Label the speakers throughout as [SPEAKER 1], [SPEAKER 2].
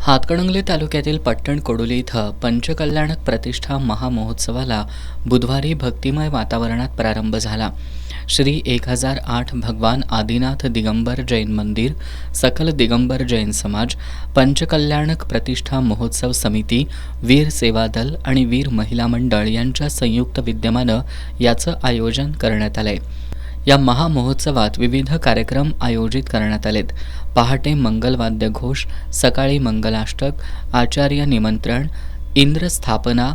[SPEAKER 1] हातकणंगले तालुक्यातील पट्टण कोडोली इथं पंचकल्याणक प्रतिष्ठा महामहोत्सवाला बुधवारी भक्तिमय वातावरणात प्रारंभ झाला. श्री 1008 भगवान आदिनाथ दिगंबर जैन मंदिर, सकल दिगंबर जैन समाज, पंचकल्याणक प्रतिष्ठा महोत्सव समिती, वीर सेवा दल आणि वीर महिला मंडळ यांच्या संयुक्त विद्यमानं याचं आयोजन करण्यात आलंय. या महामहोत्सवात विविध कार्यक्रम आयोजित करण्यात आलेत. पहाटे मंगलवाद्य घोष, सकाळी मंगलाष्टक, आचार्य निमंत्रण, इंद्रस्थापना,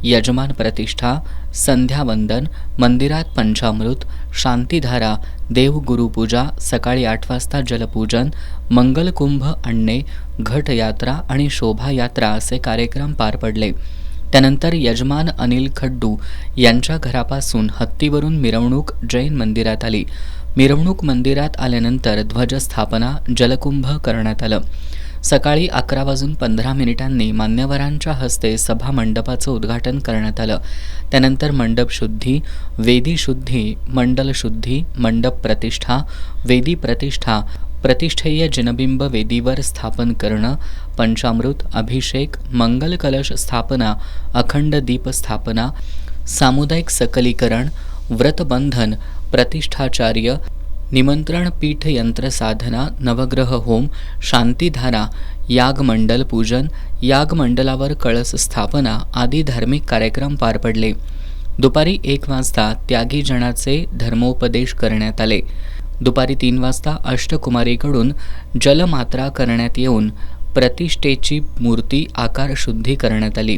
[SPEAKER 1] यजमान प्रतिष्ठा, संध्यावंदन, मंदिरात पंचामृत, शांतिधारा, देवगुरुपूजा, सकाळी 8 वाजता जलपूजन, मंगलकुंभ आणणे, घटयात्रा आणि शोभायात्रा असे कार्यक्रम पार पडले. त्यानंतर यजमान अनिल खड्डू यांच्या घरापासून हत्तीवरून मिरवणूक जैन मंदिरात आली. मिरवणूक मंदिरात आल्यानंतर ध्वजस्थापना, जलकुंभ करण्यात आलं. सकाळी 11:15 मान्यवरांच्या हस्ते सभा मंडपाचं उद्घाटन करण्यात आलं. त्यानंतर मंडप शुद्धी, वेदी शुद्धी, मंडल शुद्धी, मंडप प्रतिष्ठा, वेदी प्रतिष्ठा, प्रतिष्ठेय जिनबिंब वेदीवर स्थापन करणं, पंचामृत, अभिषेक, मंगल कलश स्थापना, अखंड दीप स्थापना, सामुदायिक सकलीकरण, व्रतबंधन, प्रतिष्ठाचार्य, निमंत्रण पीठ यंत्र साधना, नवग्रह होम, शांतिधारा, यागमंडल पूजन, यागमंडलावर कळस स्थापना आदी धार्मिक कार्यक्रम पार पडले. दुपारी 1 वाजता त्यागी जनाचे धर्मोपदेश करण्यात आले. दुपारी 3 वाजता अष्टकुमारीकडून जलमात्रा करण्यात येऊन प्रतिष्ठेची मूर्ती आकार शुद्धी करण्यात आली.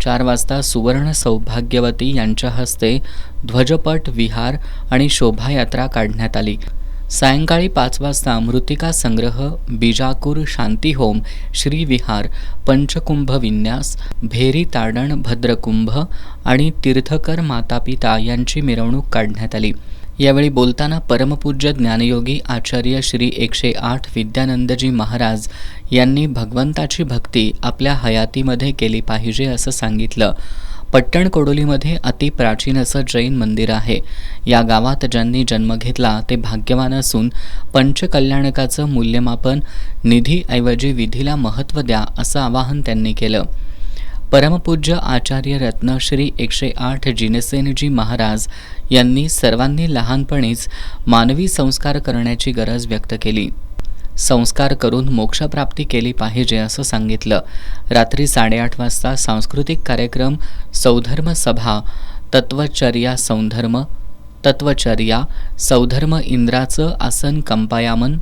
[SPEAKER 1] 4 वाजता सुवर्ण सौभाग्यवती यांच्या हस्ते ध्वजपट, विहार आणि शोभायात्रा काढण्यात आली. सायंकाळी 5 वाजता मृतिका संग्रह, बिजापूर शांतिहोम, श्रीविहार, पंचकुंभ विन्यास, भेरी ताडण, भद्रकुंभ आणि तीर्थकर मातापिता यांची मिरवणूक काढण्यात आली. यावेळी बोलताना परमपूज्य ज्ञानयोगी आचार्य श्री 108 विद्यानंदजी महाराज यांनी भगवंताची भक्ती आपल्या हयातीमध्ये केली पाहिजे असं सांगितलं. पट्टण कोडोलीमध्ये अतिप्राचीन असं जैन मंदिर आहे. या गावात ज्यांनी जन्म घेतला ते भाग्यवान असून पंचकल्याणकाचं मूल्यमापन निधीऐवजी विधीला महत्त्व द्या असं आवाहन त्यांनी केलं. परमपूज्य आचार्य रत्न श्री 108 जिनसेनजी महाराज यांनी सर्वांनी लहानपणीच मानवी संस्कार करण्याची गरज व्यक्त केली. संस्कार करून मोक्षप्राप्ती केली पाहिजे असं सांगितलं. रात्री 8:30 वाजता सांस्कृतिक कार्यक्रम, सौधर्म सभा, तत्वचर्या सौधर्म, इंद्राचं आसन कंपायामन,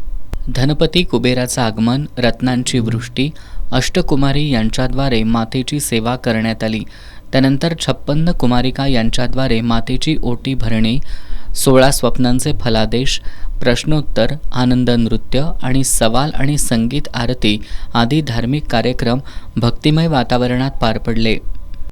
[SPEAKER 1] धनपती कुबेराचं आगमन, रत्नांची वृष्टी, अष्टकुमारी यांच्याद्वारे मातेची सेवा करण्यात आली. त्यानंतर 56 कुमारिका यांच्याद्वारे मातेची ओटी भरणे, 16 स्वप्नांचे फलादेश, प्रश्नोत्तर, आनंद नृत्य आणि सवाल आणि संगीत आरती आदी धार्मिक कार्यक्रम भक्तिमय वातावरणात पार पडले.